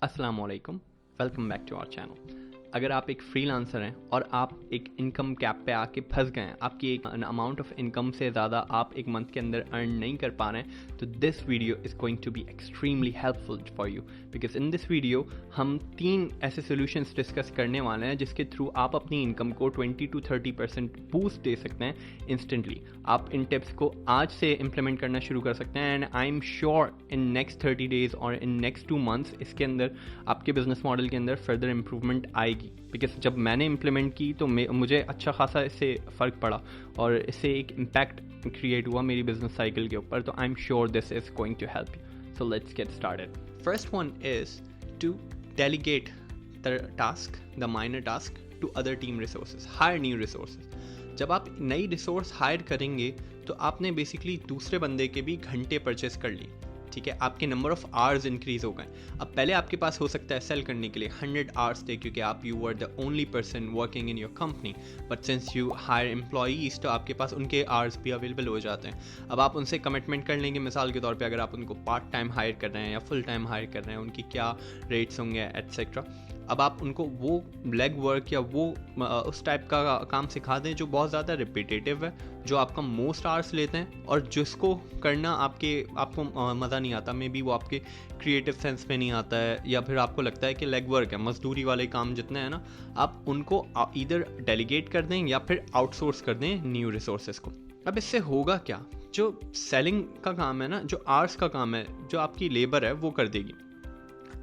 अस्सलाम वालेकुम, welcome back to our channel. अगर आप एक फ्रीलांसर हैं और आप एक इनकम कैप पे आके फंस गए हैं, आपकी एक अमाउंट ऑफ इनकम से ज़्यादा आप एक मंथ के अंदर अर्न नहीं कर पा रहे हैं, तो this video is going to be extremely helpful for you. Because in this video हम 3 ऐसे सोल्यूशंस डिस्कस करने वाले हैं जिसके थ्रू आप अपनी इनकम को 20 to 30% बूस्ट दे सकते हैं इंस्टेंटली। आप इन टिप्स को आज से इम्प्लीमेंट करना शुरू कर सकते हैं and I am sure in next 30 days और इन नेक्स्ट 2 months इसके अंदर आपके बिजनेस मॉडल के अंदर फर्दर इम्प्रूवमेंट आएगी। बिकॉज जब मैंने इम्प्लीमेंट की तो मुझे अच्छा खासा इससे फ़र्क पड़ा और इससे एक इम्पैक्ट क्रिएट हुआ मेरी बिजनेस साइकिल के ऊपर। तो I am sure this is going to help you. So let's get started. First one is to delegate the task, the minor task to other team resources, hire new resources. जब आप नई resource higher करेंगे तो आपने basically दूसरे बंदे के भी घंटे परचेस कर लिए, ठीक है, आपके नंबर ऑफ आवर्स इंक्रीज हो गए। अब पहले आपके पास हो सकता है सेल करने के लिए 100 आवर्स थे क्योंकि आप you were the only person working in your company, but since you hire employees तो आपके पास उनके आवर्स भी अवेलेबल हो जाते हैं। अब आप उनसे कमिटमेंट कर लेंगे, मिसाल के तौर पे अगर आप उनको पार्ट टाइम हायर कर रहे हैं या फुल टाइम हायर कर रहे हैं, उनकी क्या रेट्स होंगे एट्सेट्रा। अब आप उनको वो लेग वर्क या वो उस टाइप का काम सिखा दें जो बहुत ज़्यादा रिपीटेटिव है, जो आपका मोस्ट आवर्स लेते हैं और जिसको करना आपको मज़ा नहीं आता। मे बी वो आपके क्रिएटिव सेंस में नहीं आता है या फिर आपको लगता है कि लेग वर्क है, मजदूरी वाले काम जितने हैं ना, आप उनको इधर डेलीगेट कर दें या फिर आउटसोर्स कर दें न्यू रिसोर्सेज को। अब इससे होगा क्या, जो सेलिंग का काम है ना, जो आवर्स का काम है, जो आपकी लेबर है वो कर देगी।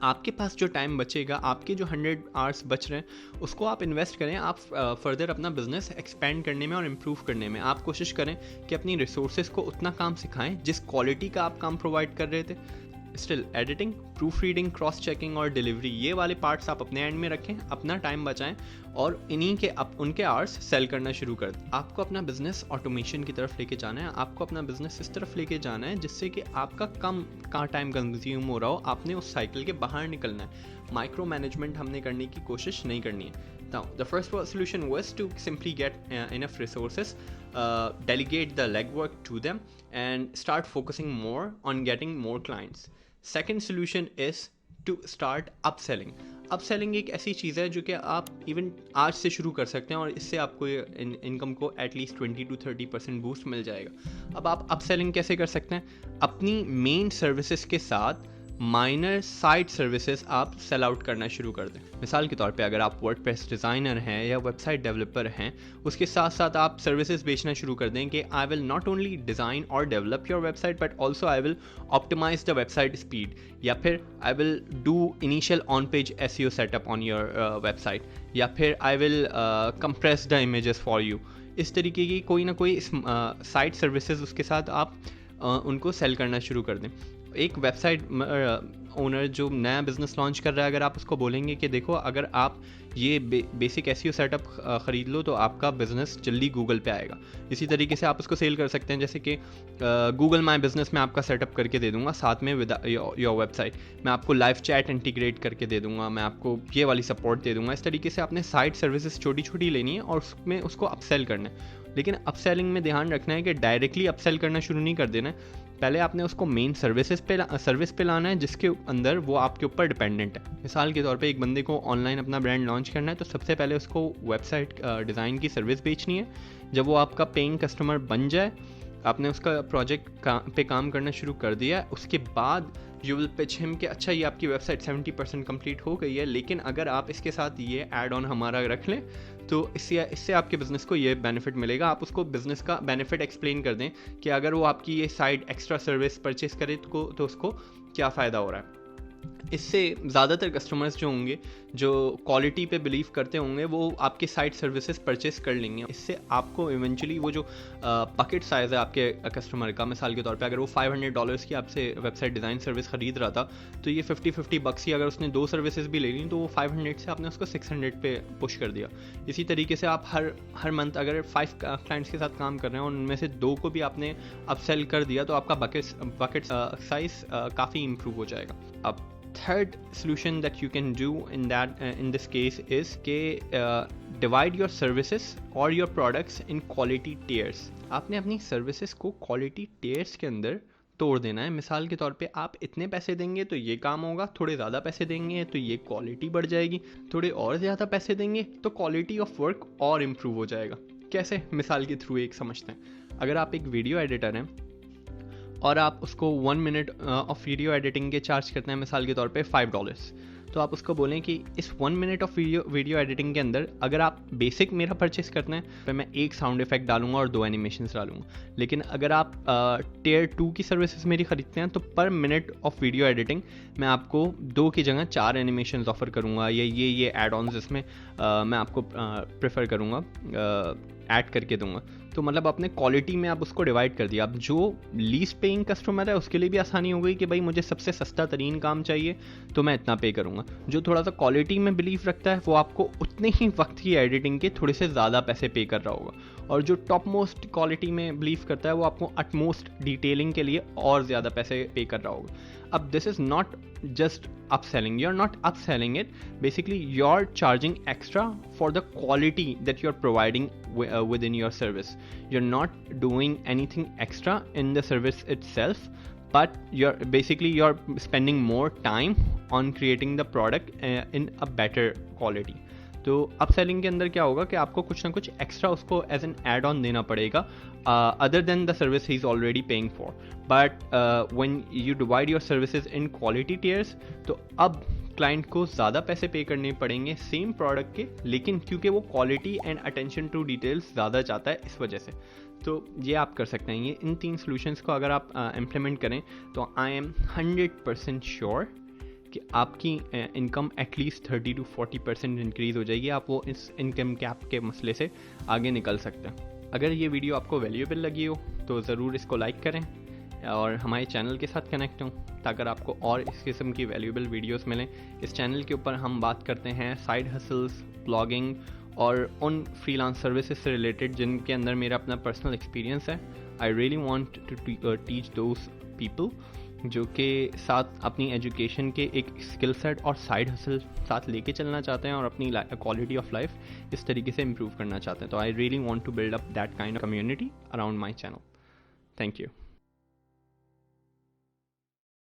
आपके पास जो टाइम बचेगा, आपके जो 100 आवर्स बच रहे हैं उसको आप इन्वेस्ट करें, आप फर्दर अपना बिजनेस एक्सपेंड करने में और इम्प्रूव करने में। आप कोशिश करें कि अपनी रिसोर्सेज को उतना काम सिखाएं जिस क्वालिटी का आप काम प्रोवाइड कर रहे थे। Still editing, proof reading, cross checking और डिलीवरी, ये वाले पार्ट्स आप अपने एंड में रखें, अपना टाइम बचाएं और इन्हीं के उनके आवर्स सेल करना शुरू कर दें। आपको अपना बिजनेस ऑटोमेशन की तरफ लेके जाना है, आपको अपना बिजनेस इस तरफ लेके जाना है जिससे कि आपका कम का टाइम कंज्यूम हो रहा हो। आपने उस साइकिल के बाहर निकलना है। माइक्रो मैनेजमेंट हमने करने की कोशिश नहीं करनी है। Now, the first solution was to simply get enough resources, delegate the legwork to them, and start focusing more on getting more clients. Second solution is to start upselling. Upselling एक ऐसी चीज़ है जो कि आप इवन आज से शुरू कर सकते हैं और इससे आपको इनकम को एटलीस्ट 20 to 30% बूस्ट मिल जाएगा। अब आप अपसेलिंग कैसे कर सकते हैं? अपनी मेन सर्विसेज के साथ माइनर साइड सर्विसेज आप सेल आउट करना शुरू कर दें। मिसाल के तौर पे अगर आप वर्डप्रेस डिज़ाइनर हैं या वेबसाइट डेवलपर हैं, उसके साथ साथ आप सर्विसेज बेचना शुरू कर दें कि I will not only design और develop your website but also I will optimise the website speed, या फिर I will do initial on page SEO setup on your website, या फिर I will compress the images for you. इस तरीके की कोई ना कोई साइड सर्विसेज उसके साथ आप उनको सेल करना शुरू कर दें। एक वेबसाइट ओनर जो नया बिज़नेस लॉन्च कर रहा है, अगर आप उसको बोलेंगे कि देखो अगर आप ये बेसिक SEO सेटअप ख़रीद लो तो आपका बिज़नेस जल्दी गूगल पे आएगा। इसी तरीके से आप उसको सेल कर सकते हैं, जैसे कि गूगल माई बिज़नेस में आपका सेटअप करके दे दूंगा, साथ में विद योर वेबसाइट मैं आपको लाइव चैट इंटीग्रेट करके दे दूंगा, मैं आपको ये वाली सपोर्ट दे दूंगा। इस तरीके से आपने साइड सर्विसेज छोटी छोटी लेनी है और उसमें उसको अपसेल करना है। लेकिन अपसेलिंग में ध्यान रखना है कि डायरेक्टली अपसेल करना शुरू नहीं कर देना है। पहले आपने उसको मेन सर्विस पे लाना है जिसके अंदर वो आपके ऊपर डिपेंडेंट है। मिसाल के तौर पे एक बंदे को ऑनलाइन अपना ब्रांड लॉन्च करना है तो सबसे पहले उसको वेबसाइट डिज़ाइन की सर्विस बेचनी है। जब वो आपका पेइंग कस्टमर बन जाए, आपने उसका प्रोजेक्ट पे काम करना शुरू कर दिया है, उसके बाद यू विल पिच हिम कि अच्छा ये आपकी वेबसाइट 70% कंप्लीट हो गई है, लेकिन अगर आप इसके साथ ये ऐड ऑन हमारा रख लें तो इससे आपके बिज़नेस को ये बेनिफिट मिलेगा। आप उसको बिज़नेस का बेनिफिट एक्सप्लेन कर दें कि अगर वो आपकी ये साइड एक्स्ट्रा सर्विस परचेस करे तो उसको क्या फ़ायदा हो रहा है। इससे ज़्यादातर कस्टमर्स जो होंगे, जो क्वालिटी पे बिलीव करते होंगे, वो आपके साइट सर्विसेज परचेस कर लेंगे। इससे आपको इवेंचुअली वो जो पकेट साइज़ है आपके कस्टमर का, मिसाल के तौर पे अगर वो $500 की आपसे वेबसाइट डिज़ाइन सर्विस ख़रीद रहा था तो ये 50-50 बक्स ही अगर उसने 2 सर्विसेज भी ले ली तो वो 500 से आपने उसको 600 पे पुश कर दिया। इसी तरीके से आप हर मंथ अगर 5 क्लाइंट्स के साथ काम कर रहे हैं और उनमें से 2 को भी आपने अपसेल कर दिया तो आपका बकेट साइज़ काफ़ी इम्प्रूव हो जाएगा। अब third solution that you can do in this case is divide your services or your products in quality tiers. आपने अपनी सर्विसेज को क्वालिटी टियर्स के अंदर तोड़ देना है। मिसाल के तौर पे आप इतने पैसे देंगे तो ये काम होगा, थोड़े ज़्यादा पैसे देंगे तो ये क्वालिटी बढ़ जाएगी, थोड़े और ज़्यादा पैसे देंगे तो क्वालिटी ऑफ वर्क और इम्प्रूव हो जाएगा। कैसे? मिसाल के थ्रू एक समझते हैं। अगर आप एक वीडियो एडिटर हैं और आप उसको 1 मिनट ऑफ वीडियो एडिटिंग के चार्ज करते हैं मिसाल के तौर पे $5, तो आप उसको बोलें कि इस 1 मिनट ऑफ वीडियो एडिटिंग के अंदर अगर आप बेसिक मेरा परचेस करते हैं तो मैं एक साउंड इफेक्ट डालूंगा और 2 एनिमेशंस डालूंगा। लेकिन अगर आप टियर 2 की सर्विसेज मेरी खरीदते हैं तो पर मिनट ऑफ वीडियो एडिटिंग मैं आपको 2 की जगह 4 एनिमेशंस ऑफर करूंगा, या ये एड ऑन्स जिसमें मैं आपको प्रेफर करूंगा ऐड करके दूंगा। तो मतलब अपने क्वालिटी में आप उसको डिवाइड कर दिया। अब जो लीस्ट पेइंग कस्टमर है उसके लिए भी आसानी हो गई कि भाई मुझे सबसे सस्ता तरीन काम चाहिए तो मैं इतना पे करूँगा। जो थोड़ा सा क्वालिटी में बिलीव रखता है वो आपको उतने ही वक्त की एडिटिंग के थोड़े से ज़्यादा पैसे पे कर रहा होगा, और जो टॉप मोस्ट क्वालिटी में बिलीव करता है वो आपको अटमोस्ट डिटेलिंग के लिए और ज़्यादा पैसे पे कर रहा होगा। अब this is not just upselling, you're not upselling it, basically you're charging extra for the quality that you're providing within your service. You're not doing anything extra in the service itself, but you're spending more time on creating the product in a better quality. तो upselling के अंदर क्या होगा कि आपको कुछ ना कुछ एक्स्ट्रा उसको एज एन एड ऑन देना पड़ेगा other than the service he is already paying for. But when you divide your services in quality tiers तो अब क्लाइंट को ज़्यादा पैसे पे करने पड़ेंगे सेम प्रोडक्ट के, लेकिन क्योंकि वो quality and attention to details ज़्यादा चाहता है इस वजह से। तो ये आप कर सकते हैं। ये इन 3 सॉल्यूशंस को अगर आप इम्प्लीमेंट करें तो आई एम 100% श्योर कि आपकी इनकम एटलीस्ट 30 to 40% इंक्रीज़ हो जाएगी। आप वो इस इनकम कैप के मसले से आगे निकल सकते हैं। अगर ये वीडियो आपको वैल्यूएबल लगी हो तो ज़रूर इसको लाइक करें और हमारे चैनल के साथ कनेक्ट हों ताकि आपको और इस किस्म की वैल्यूएबल वीडियोस मिलें। इस चैनल के ऊपर हम बात करते हैं साइड हसल्स, ब्लॉगिंग और उन फ्रीलांस सर्विसेज से रिलेटेड जिनके अंदर मेरा अपना पर्सनल एक्सपीरियंस है। I really want to teach those people जो कि साथ अपनी एजुकेशन के एक स्किल सेट और साइड हसल साथ लेके चलना चाहते हैं और अपनी क्वालिटी ऑफ लाइफ इस तरीके से इम्प्रूव करना चाहते हैं। तो I really want to build up that kind of community around my channel. Thank you.